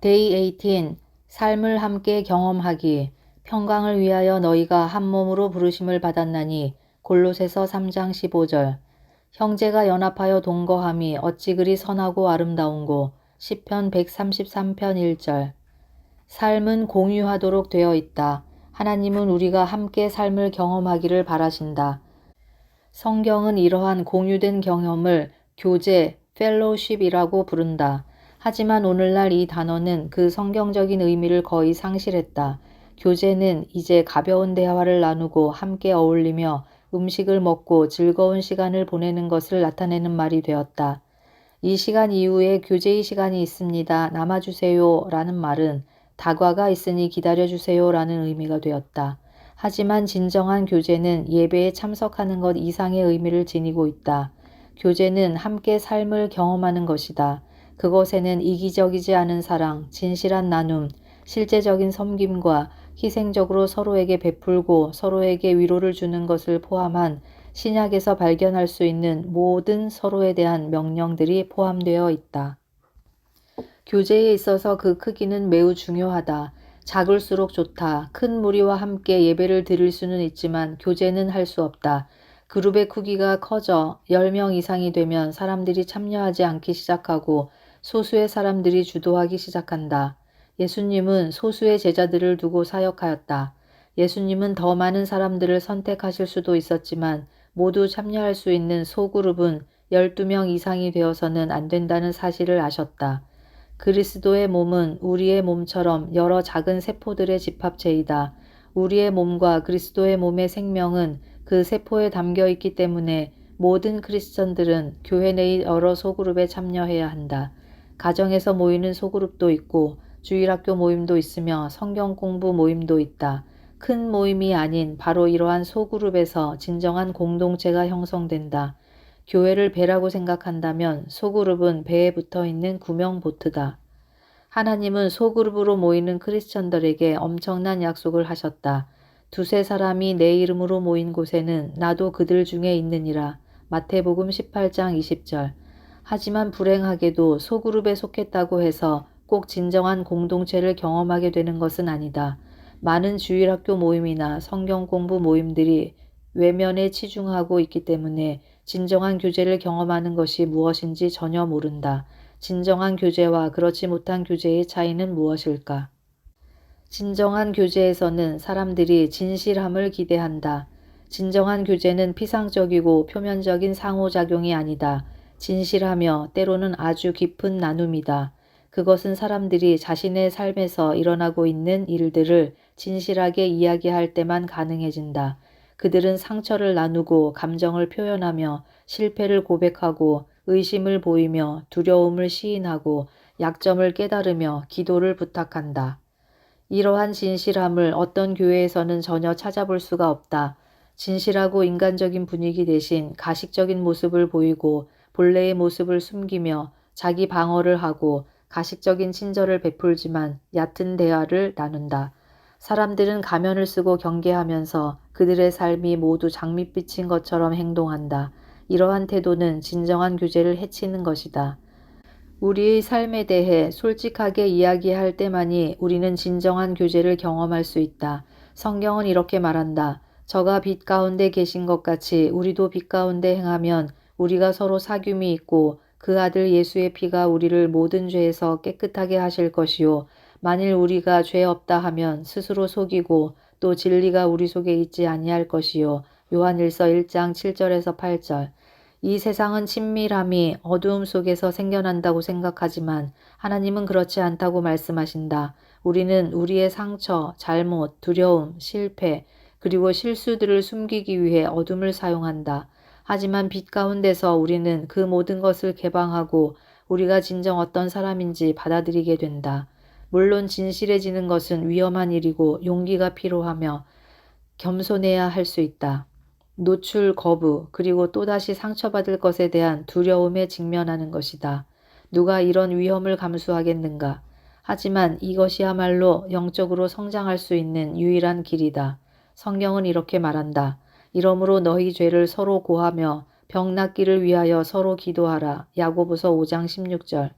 Day 18. 삶을 함께 경험하기. 평강을 위하여 너희가 한 몸으로 부르심을 받았나니. 골로새서 3장 15절. 형제가 연합하여 동거함이 어찌 그리 선하고 아름다운고. 시편 133편 1절. 삶은 공유하도록 되어 있다. 하나님은 우리가 함께 삶을 경험하기를 바라신다. 성경은 이러한 공유된 경험을 교제, 펠로우십이라고 부른다. 하지만 오늘날 이 단어는 그 성경적인 의미를 거의 상실했다. 교제는 이제 가벼운 대화를 나누고 함께 어울리며 음식을 먹고 즐거운 시간을 보내는 것을 나타내는 말이 되었다. 이 시간 이후에 교제의 시간이 있습니다. 남아주세요 라는 말은 다과가 있으니 기다려주세요 라는 의미가 되었다. 하지만 진정한 교제는 예배에 참석하는 것 이상의 의미를 지니고 있다. 교제는 함께 삶을 경험하는 것이다. 그것에는 이기적이지 않은 사랑, 진실한 나눔, 실제적인 섬김과 희생적으로 서로에게 베풀고 서로에게 위로를 주는 것을 포함한 신약에서 발견할 수 있는 모든 서로에 대한 명령들이 포함되어 있다. 교제에 있어서 그 크기는 매우 중요하다. 작을수록 좋다. 큰 무리와 함께 예배를 드릴 수는 있지만 교제는 할 수 없다. 그룹의 크기가 커져 10명 이상이 되면 사람들이 참여하지 않기 시작하고 소수의 사람들이 주도하기 시작한다. 예수님은 소수의 제자들을 두고 사역하였다. 예수님은 더 많은 사람들을 선택하실 수도 있었지만 모두 참여할 수 있는 소그룹은 12명 이상이 되어서는 안 된다는 사실을 아셨다. 그리스도의 몸은 우리의 몸처럼 여러 작은 세포들의 집합체이다. 우리의 몸과 그리스도의 몸의 생명은 그 세포에 담겨 있기 때문에 모든 크리스천들은 교회 내의 여러 소그룹에 참여해야 한다. 가정에서 모이는 소그룹도 있고 주일학교 모임도 있으며 성경 공부 모임도 있다. 큰 모임이 아닌 바로 이러한 소그룹에서 진정한 공동체가 형성된다. 교회를 배라고 생각한다면 소그룹은 배에 붙어있는 구명보트다. 하나님은 소그룹으로 모이는 크리스천들에게 엄청난 약속을 하셨다. 두세 사람이 내 이름으로 모인 곳에는 나도 그들 중에 있느니라. 마태복음 18장 20절. 하지만 불행하게도 소그룹에 속했다고 해서 꼭 진정한 공동체를 경험하게 되는 것은 아니다. 많은 주일학교 모임이나 성경 공부 모임들이 외면에 치중하고 있기 때문에 진정한 교제를 경험하는 것이 무엇인지 전혀 모른다. 진정한 교제와 그렇지 못한 교제의 차이는 무엇일까? 진정한 교제에서는 사람들이 진실함을 기대한다. 진정한 교제는 피상적이고 표면적인 상호작용이 아니다. 진실하며 때로는 아주 깊은 나눔이다. 그것은 사람들이 자신의 삶에서 일어나고 있는 일들을 진실하게 이야기할 때만 가능해진다. 그들은 상처를 나누고 감정을 표현하며 실패를 고백하고 의심을 보이며 두려움을 시인하고 약점을 깨달으며 기도를 부탁한다. 이러한 진실함을 어떤 교회에서는 전혀 찾아볼 수가 없다. 진실하고 인간적인 분위기 대신 가식적인 모습을 보이고 본래의 모습을 숨기며 자기 방어를 하고 가식적인 친절을 베풀지만 얕은 대화를 나눈다. 사람들은 가면을 쓰고 경계하면서 그들의 삶이 모두 장밋빛인 것처럼 행동한다. 이러한 태도는 진정한 교제를 해치는 것이다. 우리의 삶에 대해 솔직하게 이야기할 때만이 우리는 진정한 교제를 경험할 수 있다. 성경은 이렇게 말한다. 저가 빛 가운데 계신 것 같이 우리도 빛 가운데 행하면 우리가 서로 사귐이 있고 그 아들 예수의 피가 우리를 모든 죄에서 깨끗하게 하실 것이요. 만일 우리가 죄 없다 하면 스스로 속이고 또 진리가 우리 속에 있지 아니할 것이요. 요한일서 1장 7절에서 8절. 이 세상은 친밀함이 어두움 속에서 생겨난다고 생각하지만 하나님은 그렇지 않다고 말씀하신다. 우리는 우리의 상처, 잘못, 두려움, 실패, 그리고 실수들을 숨기기 위해 어둠을 사용한다. 하지만 빛 가운데서 우리는 그 모든 것을 개방하고 우리가 진정 어떤 사람인지 받아들이게 된다. 물론 진실해지는 것은 위험한 일이고 용기가 필요하며 겸손해야 할 수 있다. 노출 거부, 그리고 또다시 상처받을 것에 대한 두려움에 직면하는 것이다. 누가 이런 위험을 감수하겠는가? 하지만 이것이야말로 영적으로 성장할 수 있는 유일한 길이다. 성경은 이렇게 말한다. 이러므로 너희 죄를 서로 고하며 병 낫기를 위하여 서로 기도하라. 야고보서 5장 16절.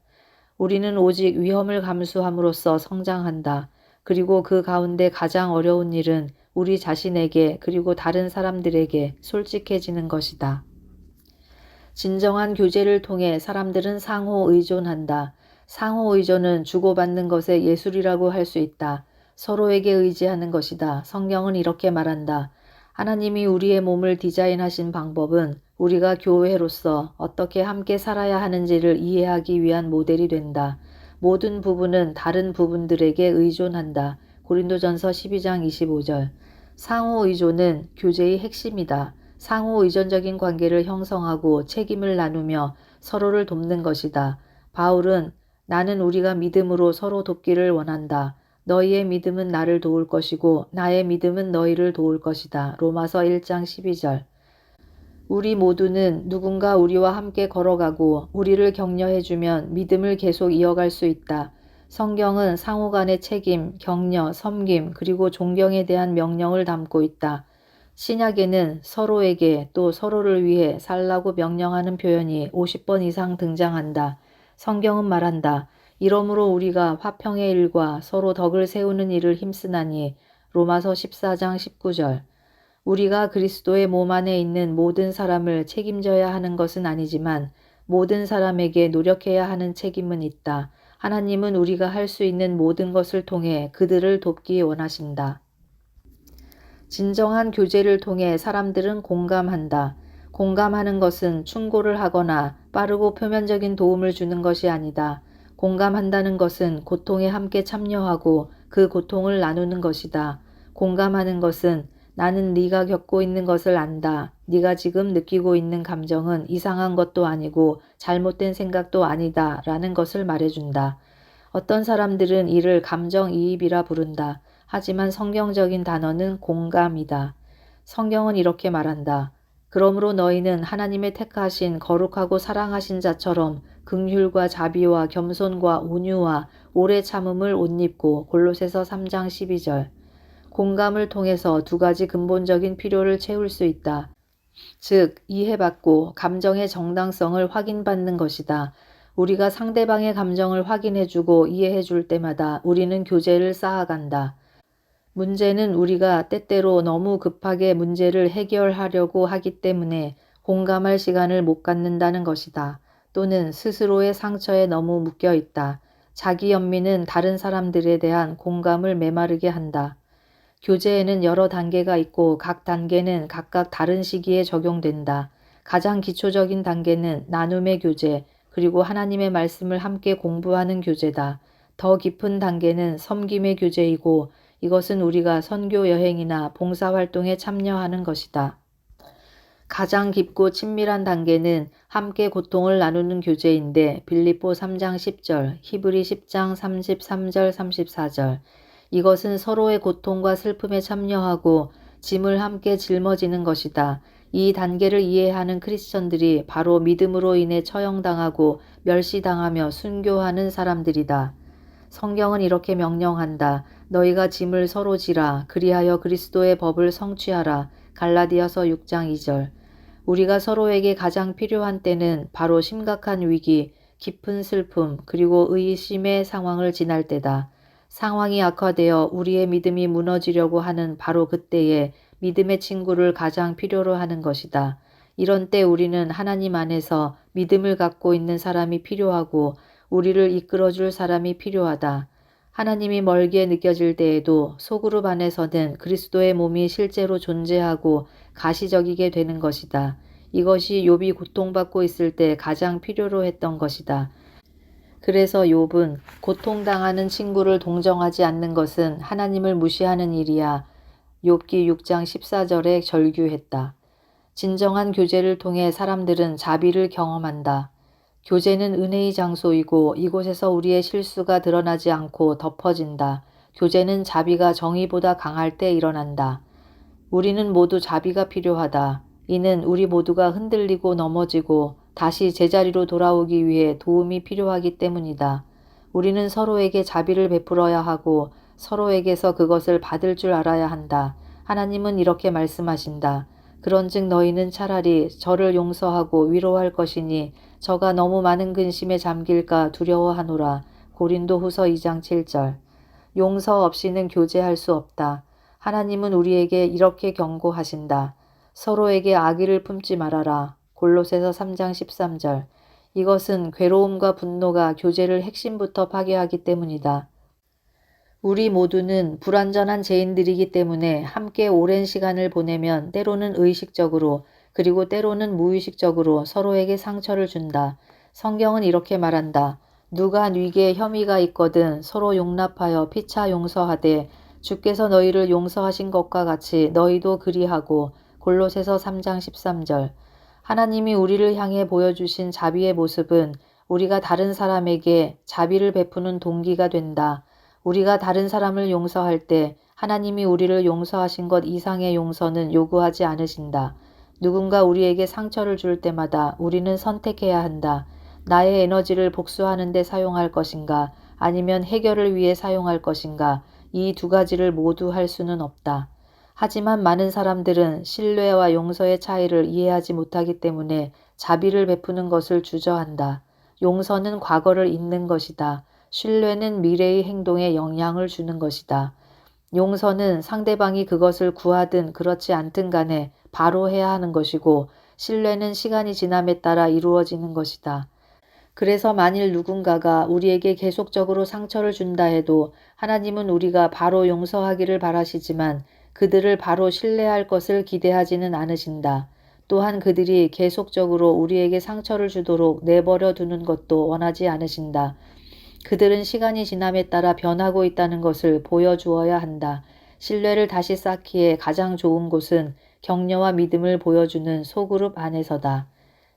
우리는 오직 위험을 감수함으로써 성장한다. 그리고 그 가운데 가장 어려운 일은 우리 자신에게 그리고 다른 사람들에게 솔직해지는 것이다. 진정한 교제를 통해 사람들은 상호 의존한다. 상호 의존은 주고받는 것의 예술이라고 할 수 있다. 서로에게 의지하는 것이다. 성경은 이렇게 말한다. 하나님이 우리의 몸을 디자인하신 방법은 우리가 교회로서 어떻게 함께 살아야 하는지를 이해하기 위한 모델이 된다. 모든 부분은 다른 부분들에게 의존한다. 고린도전서 12장 25절. 상호 의존은 교제의 핵심이다. 상호 의존적인 관계를 형성하고 책임을 나누며 서로를 돕는 것이다. 바울은 나는 우리가 믿음으로 서로 돕기를 원한다. 너희의 믿음은 나를 도울 것이고 나의 믿음은 너희를 도울 것이다. 로마서 1장 12절. 우리 모두는 누군가 우리와 함께 걸어가고 우리를 격려해주면 믿음을 계속 이어갈 수 있다. 성경은 상호 간의 책임, 격려, 섬김, 그리고 존경에 대한 명령을 담고 있다. 신약에는 서로에게 또 서로를 위해 살라고 명령하는 표현이 50번 이상 등장한다. 성경은 말한다. 이러므로 우리가 화평의 일과 서로 덕을 세우는 일을 힘쓰나니 로마서 14장 19절. 우리가 그리스도의 몸 안에 있는 모든 사람을 책임져야 하는 것은 아니지만 모든 사람에게 노력해야 하는 책임은 있다. 하나님은 우리가 할 수 있는 모든 것을 통해 그들을 돕기 원하신다. 진정한 교제를 통해 사람들은 공감한다. 공감하는 것은 충고를 하거나 빠르고 표면적인 도움을 주는 것이 아니다. 공감한다는 것은 고통에 함께 참여하고 그 고통을 나누는 것이다. 공감하는 것은 나는 네가 겪고 있는 것을 안다. 네가 지금 느끼고 있는 감정은 이상한 것도 아니고 잘못된 생각도 아니다. 라는 것을 말해준다. 어떤 사람들은 이를 감정이입이라 부른다. 하지만 성경적인 단어는 공감이다. 성경은 이렇게 말한다. 그러므로 너희는 하나님의 택하신 거룩하고 사랑하신 자처럼 긍휼과 자비와 겸손과 온유와 오래 참음을 옷 입고 골로새서 3장 12절. 공감을 통해서 두 가지 근본적인 필요를 채울 수 있다. 즉, 이해받고 감정의 정당성을 확인받는 것이다. 우리가 상대방의 감정을 확인해주고 이해해줄 때마다 우리는 교제를 쌓아간다. 문제는 우리가 때때로 너무 급하게 문제를 해결하려고 하기 때문에 공감할 시간을 못 갖는다는 것이다. 또는 스스로의 상처에 너무 묶여 있다. 자기 연민은 다른 사람들에 대한 공감을 메마르게 한다. 교제에는 여러 단계가 있고 각 단계는 각각 다른 시기에 적용된다. 가장 기초적인 단계는 나눔의 교제, 그리고 하나님의 말씀을 함께 공부하는 교제다. 더 깊은 단계는 섬김의 교제이고 이것은 우리가 선교 여행이나 봉사활동에 참여하는 것이다. 가장 깊고 친밀한 단계는 함께 고통을 나누는 교제인데 빌립보 3장 10절, 히브리 10장 33절 34절. 이것은 서로의 고통과 슬픔에 참여하고 짐을 함께 짊어지는 것이다. 이 단계를 이해하는 크리스천들이 바로 믿음으로 인해 처형당하고 멸시당하며 순교하는 사람들이다. 성경은 이렇게 명령한다. 너희가 짐을 서로 지라. 그리하여 그리스도의 법을 성취하라. 갈라디아서 6장 2절. 우리가 서로에게 가장 필요한 때는 바로 심각한 위기, 깊은 슬픔, 그리고 의심의 상황을 지날 때다. 상황이 악화되어 우리의 믿음이 무너지려고 하는 바로 그때에 믿음의 친구를 가장 필요로 하는 것이다. 이런 때 우리는 하나님 안에서 믿음을 갖고 있는 사람이 필요하고 우리를 이끌어줄 사람이 필요하다. 하나님이 멀게 느껴질 때에도 소그룹 안에서는 그리스도의 몸이 실제로 존재하고 가시적이게 되는 것이다. 이것이 욥이 고통받고 있을 때 가장 필요로 했던 것이다. 그래서 욥은 고통당하는 친구를 동정하지 않는 것은 하나님을 무시하는 일이야. 욥기 6장 14절에 절규했다. 진정한 교제를 통해 사람들은 자비를 경험한다. 교제는 은혜의 장소이고 이곳에서 우리의 실수가 드러나지 않고 덮어진다. 교제는 자비가 정의보다 강할 때 일어난다. 우리는 모두 자비가 필요하다. 이는 우리 모두가 흔들리고 넘어지고 다시 제자리로 돌아오기 위해 도움이 필요하기 때문이다. 우리는 서로에게 자비를 베풀어야 하고 서로에게서 그것을 받을 줄 알아야 한다. 하나님은 이렇게 말씀하신다. 그런즉 너희는 차라리 저를 용서하고 위로할 것이니 저가 너무 많은 근심에 잠길까 두려워하노라. 고린도후서 2장 7절. 용서 없이는 교제할 수 없다. 하나님은 우리에게 이렇게 경고하신다. 서로에게 악의를 품지 말아라. 골로새서 3장 13절. 이것은 괴로움과 분노가 교제를 핵심부터 파괴하기 때문이다. 우리 모두는 불완전한 죄인들이기 때문에 함께 오랜 시간을 보내면 때로는 의식적으로 그리고 때로는 무의식적으로 서로에게 상처를 준다. 성경은 이렇게 말한다. 누가 네게 혐의가 있거든 서로 용납하여 피차 용서하되 주께서 너희를 용서하신 것과 같이 너희도 그리하고. 골로새서 3장 13절. 하나님이 우리를 향해 보여주신 자비의 모습은 우리가 다른 사람에게 자비를 베푸는 동기가 된다. 우리가 다른 사람을 용서할 때 하나님이 우리를 용서하신 것 이상의 용서는 요구하지 않으신다. 누군가 우리에게 상처를 줄 때마다 우리는 선택해야 한다. 나의 에너지를 복수하는 데 사용할 것인가 아니면 해결을 위해 사용할 것인가. 이 두 가지를 모두 할 수는 없다. 하지만 많은 사람들은 신뢰와 용서의 차이를 이해하지 못하기 때문에 자비를 베푸는 것을 주저한다. 용서는 과거를 잊는 것이다. 신뢰는 미래의 행동에 영향을 주는 것이다. 용서는 상대방이 그것을 구하든 그렇지 않든 간에 바로 해야 하는 것이고 신뢰는 시간이 지남에 따라 이루어지는 것이다. 그래서 만일 누군가가 우리에게 계속적으로 상처를 준다 해도 하나님은 우리가 바로 용서하기를 바라시지만 그들을 바로 신뢰할 것을 기대하지는 않으신다. 또한 그들이 계속적으로 우리에게 상처를 주도록 내버려 두는 것도 원하지 않으신다. 그들은 시간이 지남에 따라 변하고 있다는 것을 보여주어야 한다. 신뢰를 다시 쌓기에 가장 좋은 곳은 격려와 믿음을 보여주는 소그룹 안에서다.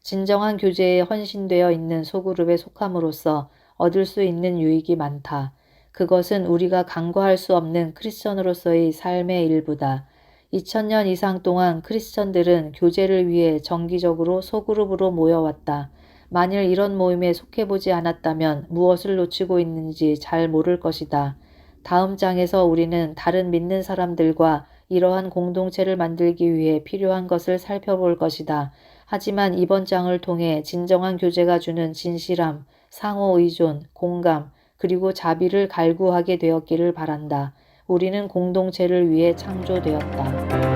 진정한 교제에 헌신되어 있는 소그룹에 속함으로써 얻을 수 있는 유익이 많다. 그것은 우리가 간과할 수 없는 크리스천으로서의 삶의 일부다. 2000년 이상 동안 크리스천들은 교제를 위해 정기적으로 소그룹으로 모여왔다. 만일 이런 모임에 속해보지 않았다면 무엇을 놓치고 있는지 잘 모를 것이다. 다음 장에서 우리는 다른 믿는 사람들과 이러한 공동체를 만들기 위해 필요한 것을 살펴볼 것이다. 하지만 이번 장을 통해 진정한 교제가 주는 진실함, 상호 의존, 공감, 그리고 자비를 갈구하게 되었기를 바란다. 우리는 공동체를 위해 창조되었다.